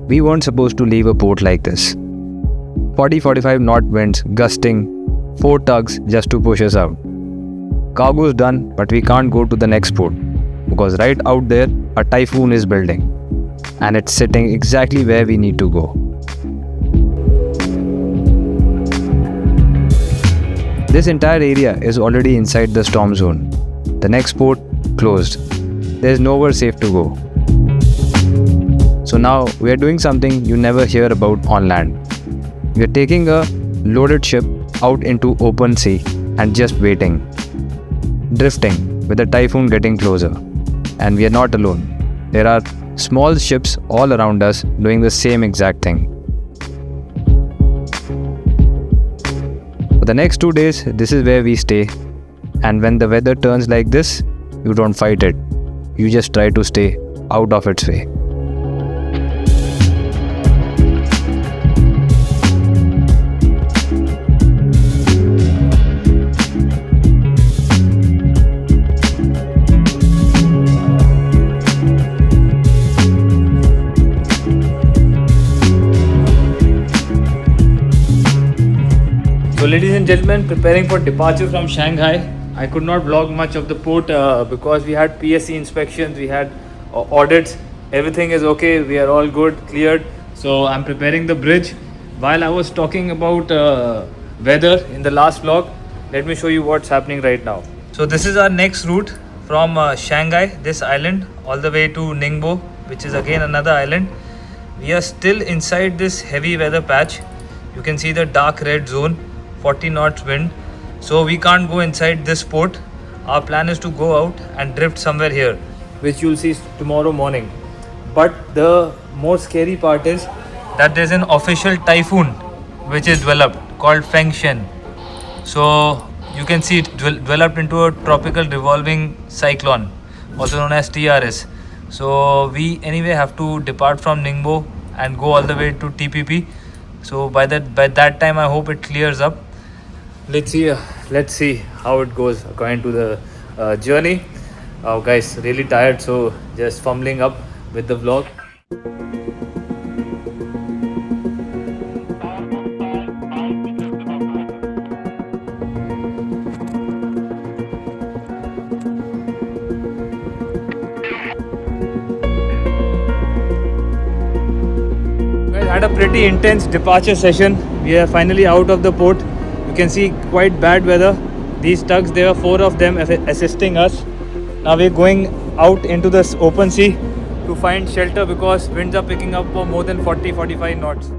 We weren't supposed to leave a port like this. 40-45 knot winds gusting, 4 tugs just to push us out. Cargo's done, but we can't go to the next port because right out there a typhoon is building and it's sitting exactly where we need to go. This entire area is already inside the storm zone. The next port closed. There's nowhere safe to go. So now we are doing something you never hear about on land. We are taking a loaded ship out into open sea and just waiting, drifting with the typhoon getting closer. And we are not alone. There are small ships all around us doing the same exact thing. For the next 2 days, this is where we stay. And when the weather turns like this, you don't fight it. You just try to stay out of its way. So ladies and gentlemen, preparing for departure from Shanghai. I could not vlog much of the port because we had PSC inspections, we had audits, everything is okay, we are all good, cleared. So I'm preparing the bridge. While I was talking about weather in the last vlog, let me show you what's happening right now. So this is our next route from Shanghai, this island, all the way to Ningbo, which is again another island. We are still inside this heavy weather patch. You can see the dark red zone, 40 knots wind. So we can't go inside this port. Our plan is to go out and drift somewhere here, which you'll see tomorrow morning. But the more scary part is that there's an official typhoon which is developed called Fengshen. So you can see it developed into a tropical revolving cyclone, also known as TRS. So we anyway have to depart from Ningbo and go all the way to TPP. So by that time I hope it clears up. Let's see how it goes according to the journey. Guys, really tired, so just fumbling up with the vlog. Guys, had a pretty intense departure session. We are finally out of the port. You can see quite bad weather. These tugs, there were 4 of them assisting us. Now we're going out into this open sea to find shelter because winds are picking up for more than 40-45 knots.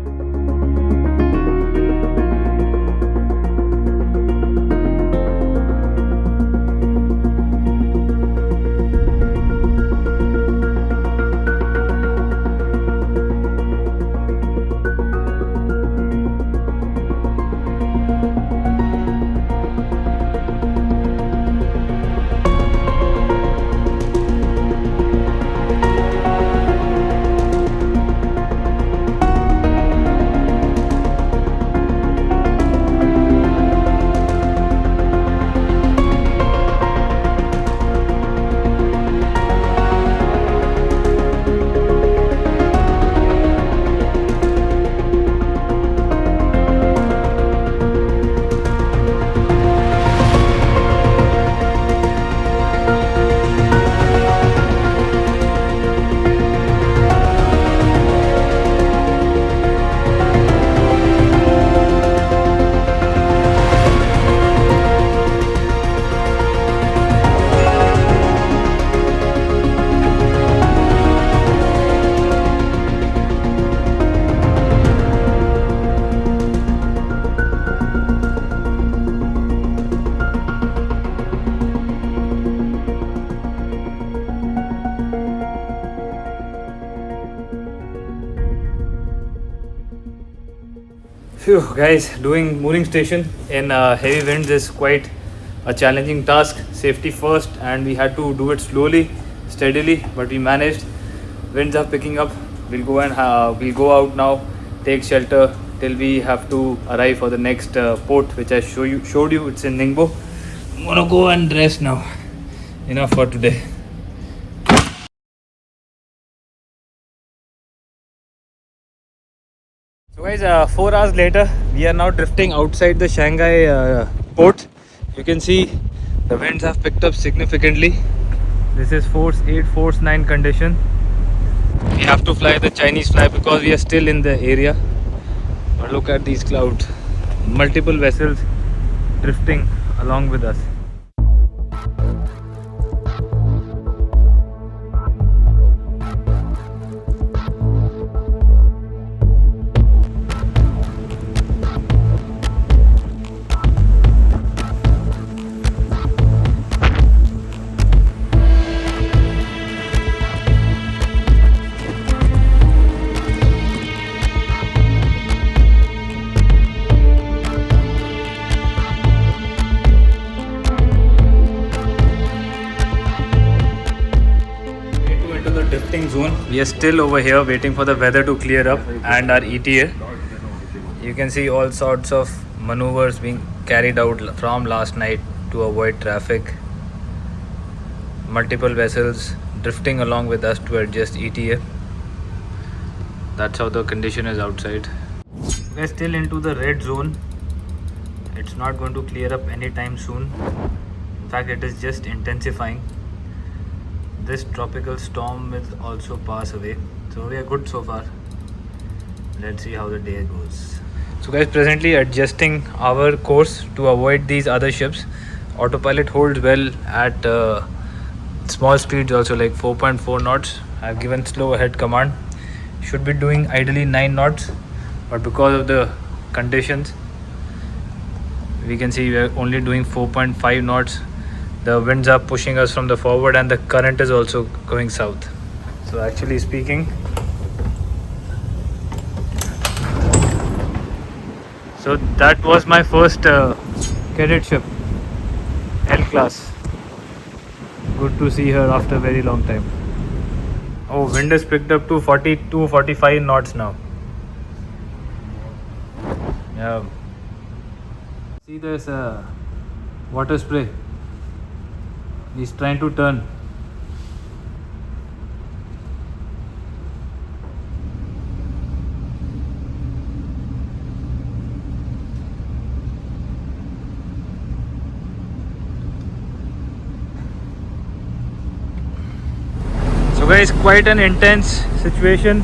Phew, guys, doing mooring station in heavy winds is quite a challenging task. Safety first, and we had to do it slowly, steadily, but we managed. Winds are picking up. We'll go out now, take shelter till we have to arrive for the next port, which I showed you. It's in Ningbo. I'm gonna go and rest now. Enough for today. So guys, 4 hours later, we are now drifting outside the Shanghai port. You can see the winds have picked up significantly. This is force 8, force 9 condition. We have to fly the Chinese flag because we are still in the area. But look at these clouds. Multiple vessels drifting along with us. Drifting zone. We are still over here waiting for the weather to clear up and our ETA. You can see all sorts of maneuvers being carried out from last night to avoid traffic. Multiple vessels drifting along with us to adjust ETA. That's how the condition is outside. We're still into the red zone. It's not going to clear up anytime soon. In fact, it is just intensifying. This tropical storm will also pass away, so we are good so far. Let's see how the day goes. So guys, presently adjusting our course to avoid these other ships. Autopilot holds well at small speeds also, like 4.4 knots. I've given slow ahead command. Should be doing ideally 9 knots, but because of the conditions, we can see we are only doing 4.5 knots. The winds are pushing us from the forward and the current is also going south. So actually speaking, so that was my first cadet ship, L class. Good to see her after a very long time. Oh, wind is picked up to 42, 45 knots now. Yeah. See, there's a water spray. He's trying to turn. So guys, quite an intense situation.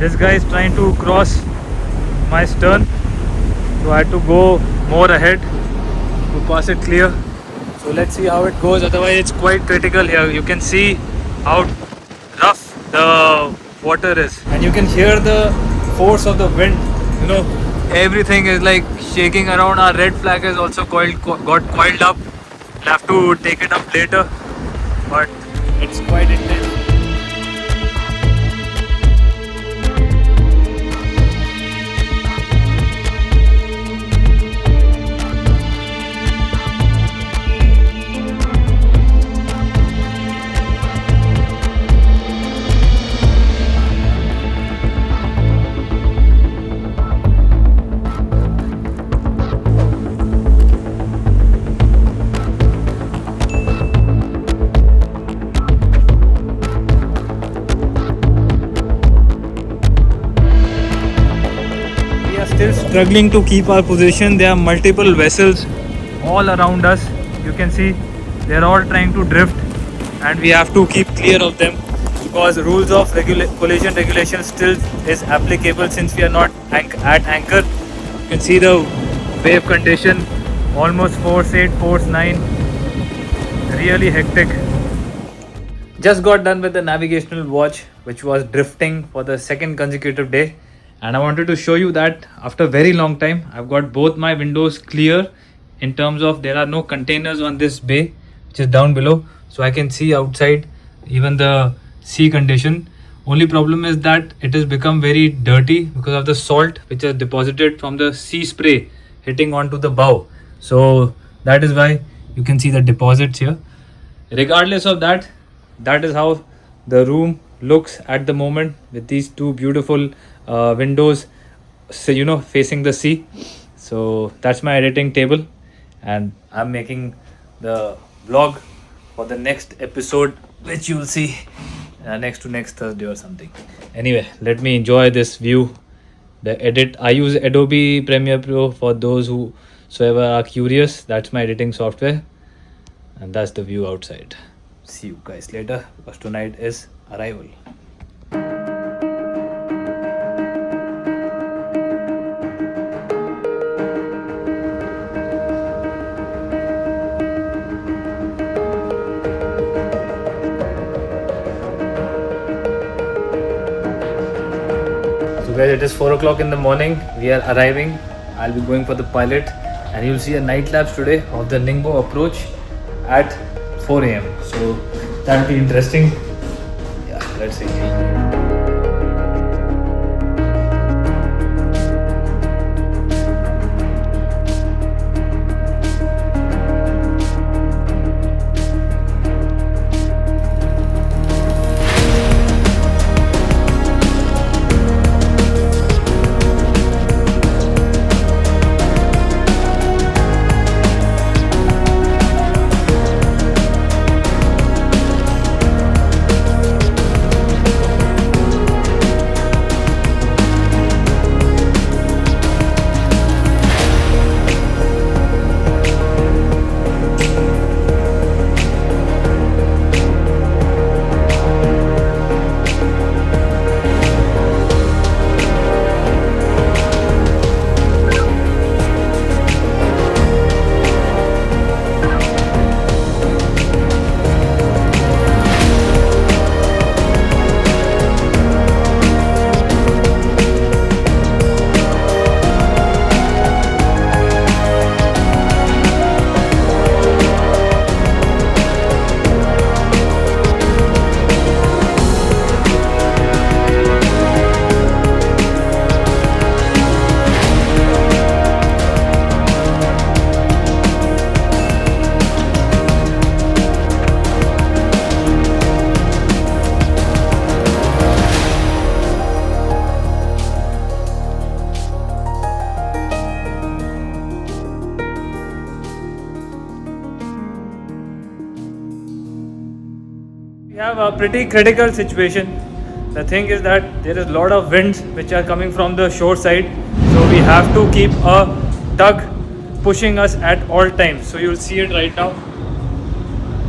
This guy is trying to cross my stern, so I had to go more ahead to pass it clear. So let's see how it goes. Otherwise it's quite critical here. You can see how rough the water is and you can hear the force of the wind. You know, everything is like shaking around. Our red flag is also got coiled up. We'll have to take it up later, but it's quite intense. Still struggling to keep our position. There are multiple vessels all around us. You can see they're all trying to drift and we have to keep clear of them because rules of collision regulation still is applicable since we are not at anchor. You can see the wave condition, almost force 8, force 9, really hectic. Just got done with the navigational watch which was drifting for the second consecutive day. And I wanted to show you that after a very long time, I've got both my windows clear in terms of there are no containers on this bay, which is down below. So I can see outside even the sea condition. Only problem is that it has become very dirty because of the salt which is deposited from the sea spray hitting onto the bow. So that is why you can see the deposits here. Regardless of that, that is how the room looks at the moment with these two beautiful windows, so you know, facing the sea. So that's my editing table and I'm making the vlog for the next episode which you will see next Thursday or something. Anyway, let me enjoy this view the edit. I use Adobe Premiere Pro for those whosoever are curious. That's my editing software, and that's the view outside. See you guys later because tonight is arrival. So guys, it is 4 o'clock in the morning. We are arriving. I'll be going for the pilot, and you'll see a night lapse today of the Ningbo approach at 4 a.m. So that'll be interesting. Yeah, let's see. We have a pretty critical situation. The thing is that there is a lot of winds which are coming from the shore side, so we have to keep a tug pushing us at all times. So you'll see it right now.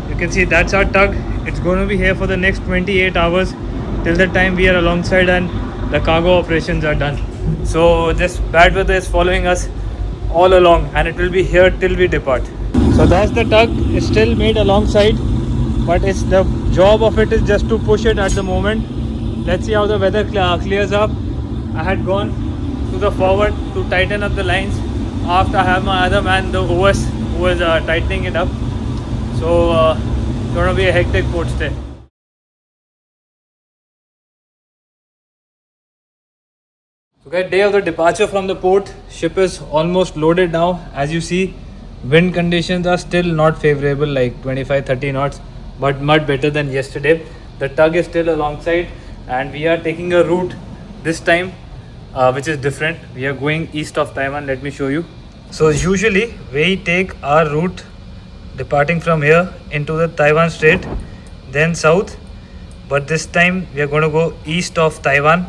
You can see that's our tug. It's going to be here for the next 28 hours till the time we are alongside and the cargo operations are done. So this bad weather is following us all along, and it will be here till we depart. So that's the tug. It's still made alongside, but it's the job of it is just to push it at the moment. Let's see how the weather clears up. I had gone to the forward to tighten up the lines after I have my other man, the OS, who was tightening it up. So it's going to be a hectic port stay. So guys, day of the departure from the port. Ship is almost loaded now. As you see, wind conditions are still not favorable, like 25-30 knots, but much better than yesterday. The tug is still alongside, and we are taking a route this time which is different. We are going east of Taiwan. Let me show you. So usually we take our route departing from here into the Taiwan Strait, then south, but this time we are going to go east of Taiwan.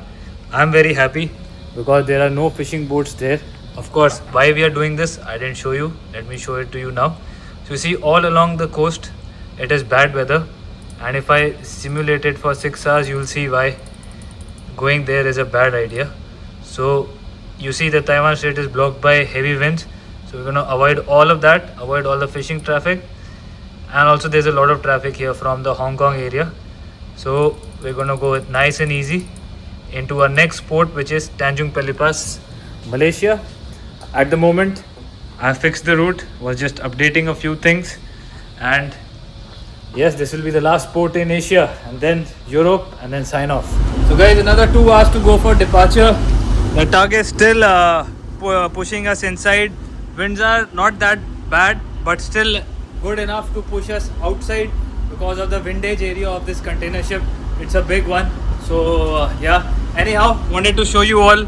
I'm very happy because there are no fishing boats there. Of course, why we are doing this I didn't show you. Let me show it to you now. So you see, all along the coast it is bad weather, and if I simulate it for 6 hours, you will see why going there is a bad idea. So you see the Taiwan Strait is blocked by heavy winds, so we're going to avoid all of that, avoid all the fishing traffic, and also there's a lot of traffic here from the Hong Kong area. So we're going to go nice and easy into our next port, which is Tanjung Pelipas, Malaysia. At the moment I fixed the route, was just updating a few things, and yes, this will be the last port in Asia, and then Europe, and then sign off. So guys, another 2 hours to go for departure. The tug is still pushing us inside. Winds are not that bad, but still good enough to push us outside because of the windage area of this container ship. It's a big one. So yeah, anyhow, wanted to show you all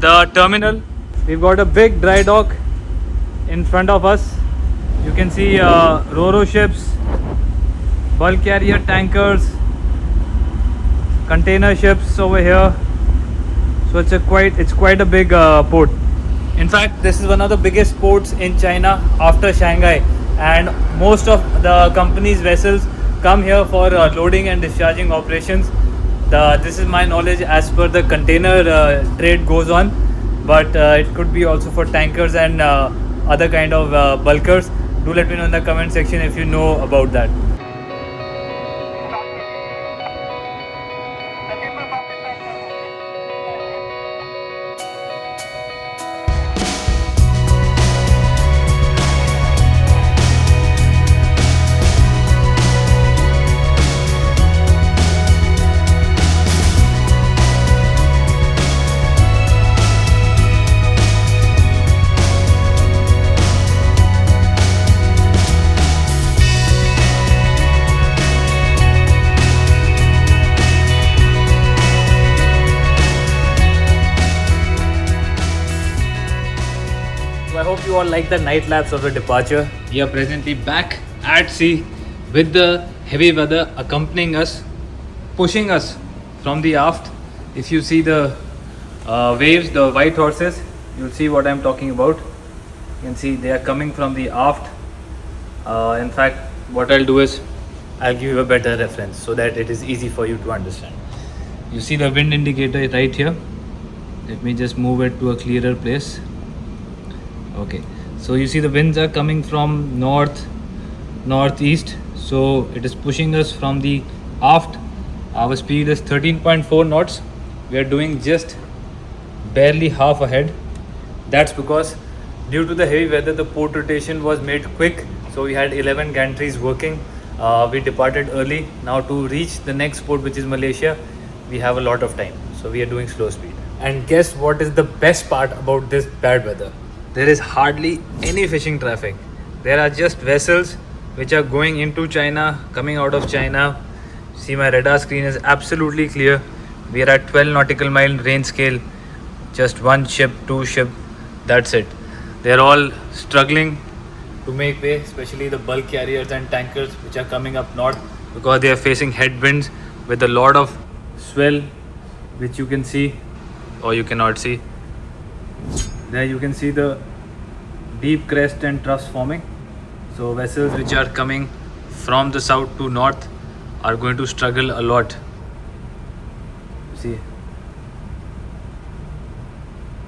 the terminal. We've got a big dry dock in front of us. You can see Ro-Ro ships, bulk carrier tankers, container ships over here. So So it's quite a big port. In fact, this is one of the biggest ports in China after Shanghai, and most of the company's vessels come here for loading and discharging operations. This is my knowledge as per the container trade goes on, but it could be also for tankers and other kind of bulkers. Do let me know in the comment section if you know about that. So I hope you all like the night lapse of the departure. We are presently back at sea with the heavy weather accompanying us, pushing us from the aft. If you see the waves, the white horses, you'll see what I'm talking about. You can see they are coming from the aft. In fact, what I'll do is I'll give you a better reference so that it is easy for you to understand. You see the wind indicator right here. Let me just move it to a clearer place. Okay, so you see the winds are coming from northeast, so it is pushing us from the aft. Our speed is 13.4 knots. We are doing just barely half ahead. That's because due to the heavy weather, the port rotation was made quick, so we had 11 gantries working. We departed early. Now to reach the next port, which is Malaysia, we have a lot of time, so we are doing slow speed. And guess what is the best part about this bad weather? There is hardly any fishing traffic. There are just vessels which are going into China, coming out of China. See, my radar screen is absolutely clear. We are at 12 nautical mile range scale. Just one ship, two ship, that's it. They're all struggling to make way, especially the bulk carriers and tankers which are coming up north, because they are facing headwinds with a lot of swell, which you can see or you cannot see. There you can see the deep crest and troughs forming. So vessels which are coming from the south to north are going to struggle a lot. See.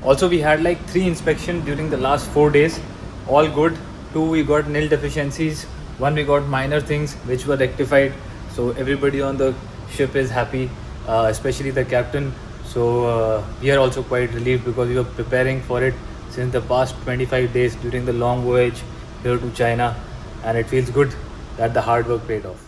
Also, we had like 3 inspections during the last 4 days. All good. 2 we got nil deficiencies. 1 we got minor things which were rectified. So everybody on the ship is happy, especially the captain. So we are also quite relieved because we were preparing for it since the past 25 days during the long voyage here to China, and it feels good that the hard work paid off.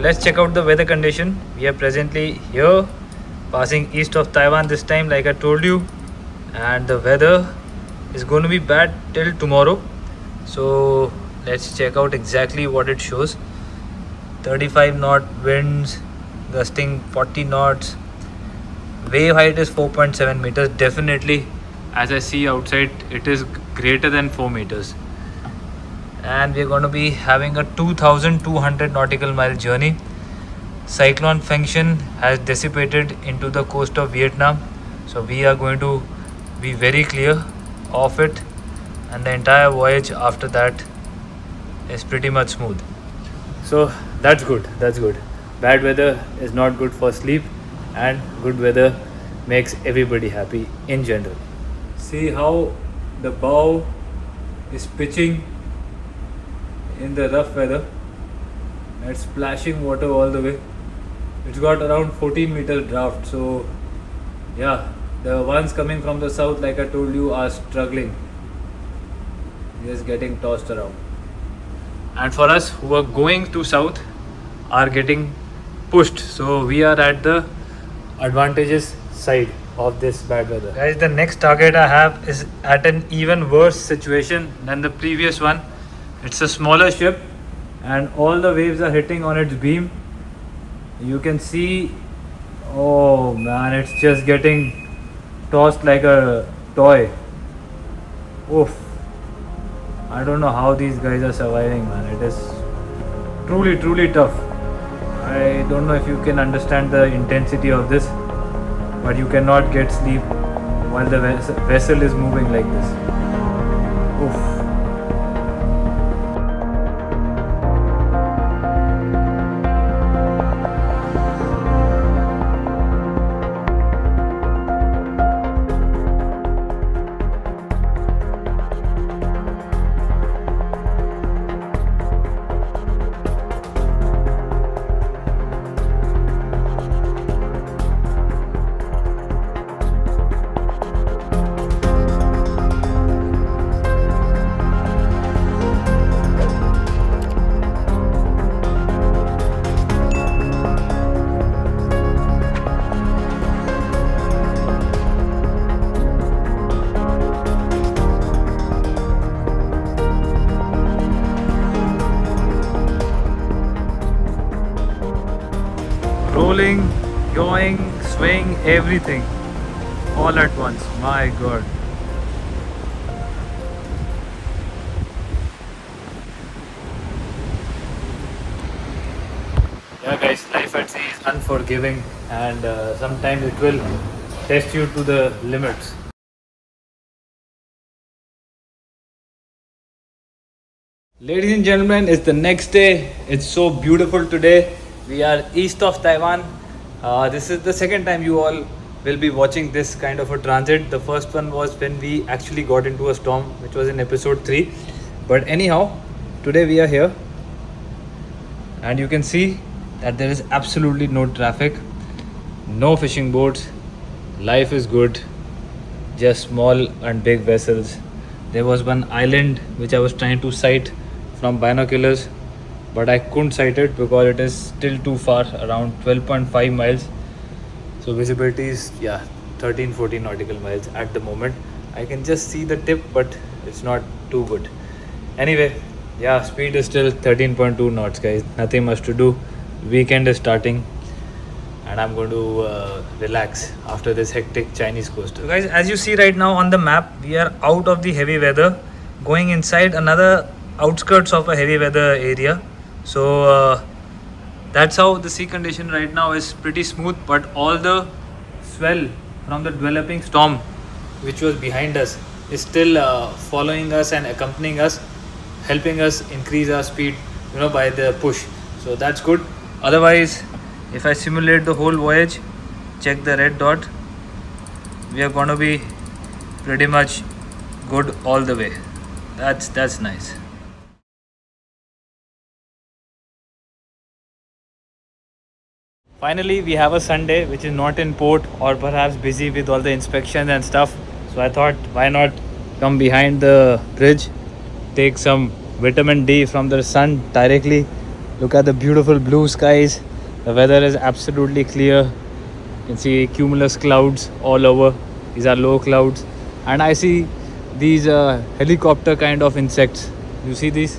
Let's check out the weather condition. We are presently here passing east of Taiwan this time, like I told you, and the weather is going to be bad till tomorrow. So let's check out exactly what it shows. 35 knot winds, gusting 40 knots. Wave height is 4.7 meters. Definitely, as I see outside, it is greater than 4 meters. And we're going to be having a 2200 nautical mile journey. Cyclone Fengshan has dissipated into the coast of Vietnam, so we are going to be very clear off it, and the entire voyage after that is pretty much smooth. So that's good. That's good. Bad weather is not good for sleep, and good weather makes everybody happy in general. See how the bow is pitching in the rough weather. It's splashing water all the way. It's got around 14-meter draft, so yeah, the ones coming from the south, like I told you, are struggling, just getting tossed around. And for us who are going to south are getting pushed, so we are at the advantageous side of this bad weather. Guys, the next target I have is at an even worse situation than the previous one. It's a smaller ship and all the waves are hitting on its beam. You can see, oh man, it's just getting tossed like a toy. Oof. I don't know how these guys are surviving, man. It is truly tough. I don't know if you can understand the intensity of this, but you cannot get sleep while the vessel is moving like this. Oof. Rolling, yawing, swaying, everything all at once. My god. Yeah guys, life at sea is unforgiving, and sometimes it will test you to the limits. Ladies and gentlemen, it's the next day. It's so beautiful today. We are east of Taiwan. This is the second time you all will be watching this kind of a transit. The first one was when we actually got into a storm, which was in episode 3. But anyhow, today we are here, and you can see that there is absolutely no traffic, no fishing boats. Life is good, just small and big vessels. There was one island which I was trying to sight from binoculars, but I couldn't sight it because it is still too far, around 12.5 miles. So visibility is 13-14 nautical miles at the moment. I can just see the tip, but it's not too good. Anyway, speed is still 13.2 knots, guys. Nothing much to do. Weekend is starting, and I'm going to relax after this hectic Chinese coast. So guys, as you see right now on the map, we are out of the heavy weather, going inside another outskirts of a heavy weather area. So that's how the sea condition right now is pretty smooth, but all the swell from the developing storm which was behind us is still following us and accompanying us, helping us increase our speed, by the push. So that's good. Otherwise, if I simulate the whole voyage, check the red dot, we are going to be pretty much good all the way. That's nice. Finally, we have a Sunday which is not in port, or perhaps busy with all the inspections and stuff. So I thought, why not come behind the bridge, take some vitamin D from the sun directly. Look at the beautiful blue skies. The weather is absolutely clear. You can see cumulus clouds all over. These are low clouds, and I see these helicopter kind of insects. You see these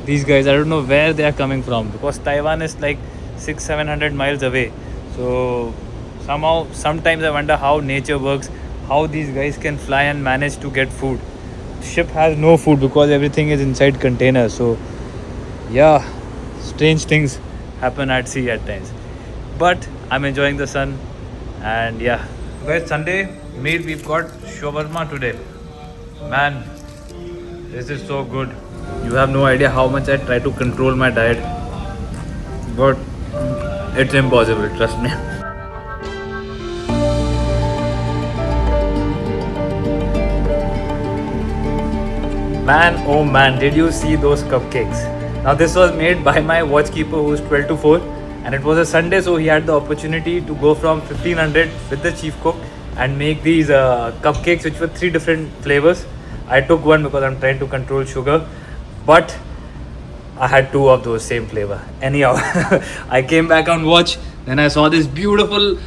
guys? I don't know where they are coming from, because Taiwan is like 600-700 miles away. So sometimes I wonder how nature works, how these guys can fly and manage to get food. Ship has no food because everything is inside containers. So strange things happen at sea at times, but I'm enjoying the sun. And guys, Sunday meal, we've got shawarma today. Man, this is so good. You have no idea how much I try to control my diet, but it's impossible, trust me. Man, oh man, did you see those cupcakes? Now, this was made by my watchkeeper who's 12 to 4, and it was a Sunday, so he had the opportunity to go from 1500 with the chief cook and make these cupcakes, which were 3 different flavors. I took one because I'm trying to control sugar, but I had 2 of those same flavor. Anyhow, I came back on watch, then I saw this beautiful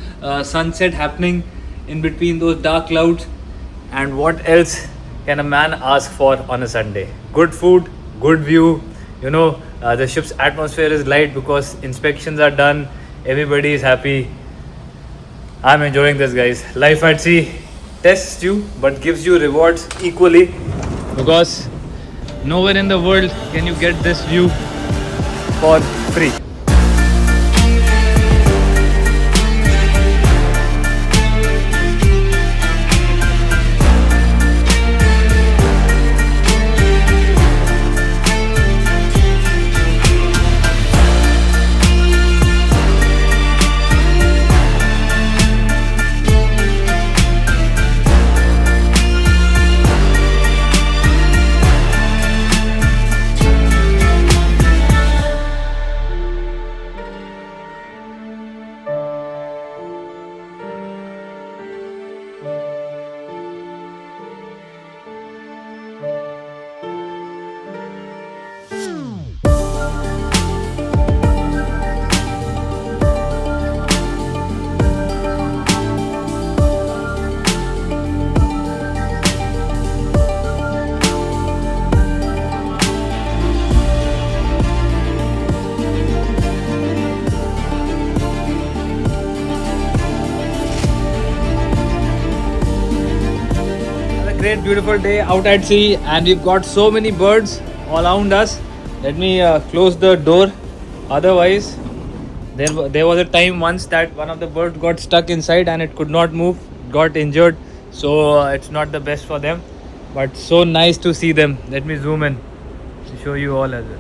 sunset happening in between those dark clouds. And what else can a man ask for on a Sunday? Good food, good view. The ship's atmosphere is light because inspections are done. Everybody is happy. I'm enjoying this, guys. Life at sea tests you but gives you rewards equally, because nowhere in the world can you get this view for free. Great beautiful day out at sea, and we've got so many birds all around us. Let me close the door, otherwise there was a time once that one of the birds got stuck inside and it could not move, got injured, so it's not the best for them, but so nice to see them. Let me zoom in to show you all as well.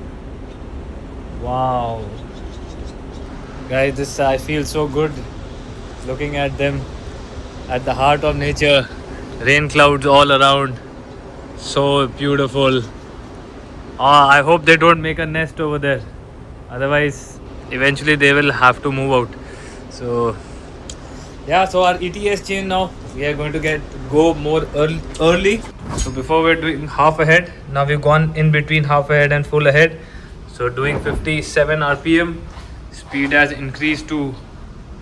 Wow, guys, this I feel so good looking at them at the heart of nature. Rain clouds all around, so beautiful. I hope they don't make a nest over there, otherwise eventually they will have to move out. So yeah, so our ETA changed now. We are going to go more early. So before we are doing half ahead, now we've gone in between half ahead and full ahead. So doing 57 RPM, speed has increased to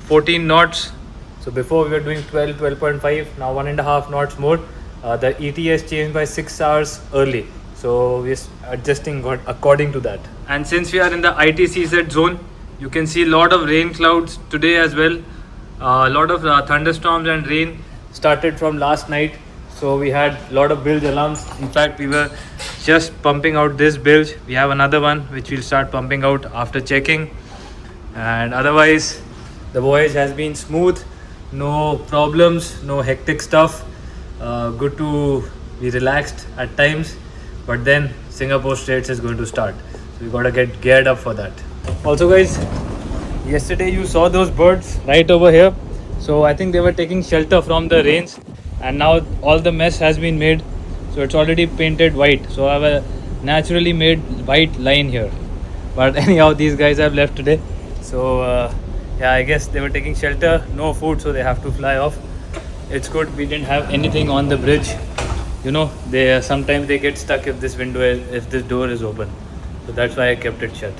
14 knots. So before we were doing 12.5, now 1.5 knots more. The ETA has changed by 6 hours early. So we're adjusting according to that. And since we are in the ITCZ zone, you can see a lot of rain clouds today as well. A lot of thunderstorms and rain started from last night. So we had a lot of bilge alarms. In fact, we were just pumping out this bilge. We have another one which we'll start pumping out after checking. And otherwise, the voyage has been smooth. No problems, no hectic stuff. Good to be relaxed at times, but then Singapore Straits is going to start, so we gotta get geared up for that. Also, guys, yesterday you saw those birds right over here. So I think they were taking shelter from the rains, and now all the mess has been made, so it's already painted white. So I have a naturally made white line here. But anyhow, these guys have left today. So yeah, I guess they were taking shelter, no food, so they have to fly off. It's good we didn't have anything on the bridge. They sometimes they get stuck if this door is open. So that's why I kept it shut.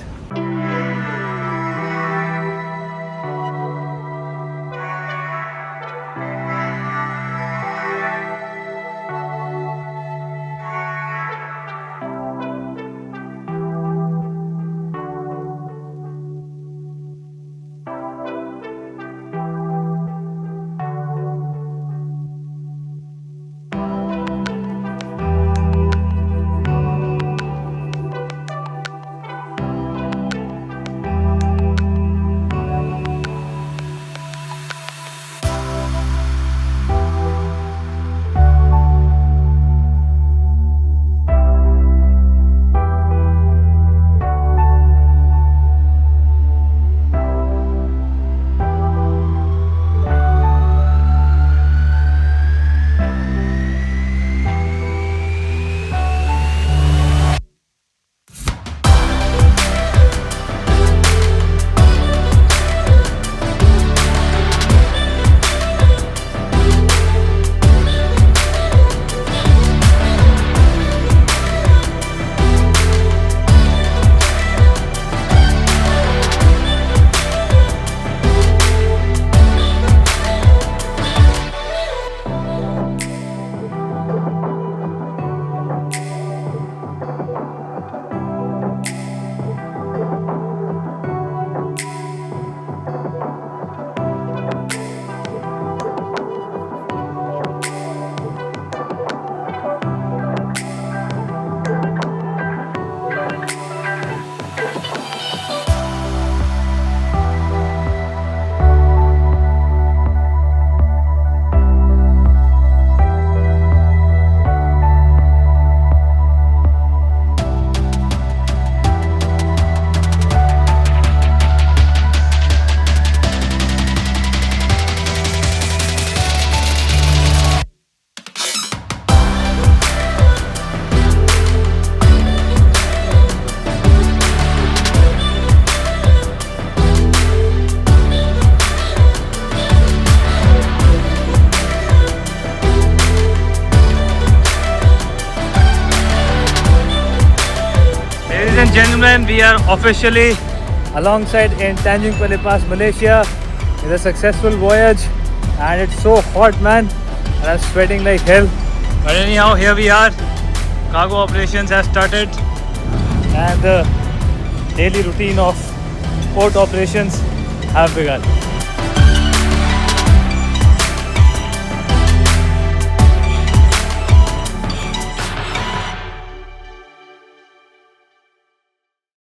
gentlemen, we are officially alongside in Tanjung Pali Pass, Malaysia. It's a successful voyage and it's so hot, man, and I'm sweating like hell. But anyhow, here we are. Cargo operations have started and the daily routine of port operations have begun.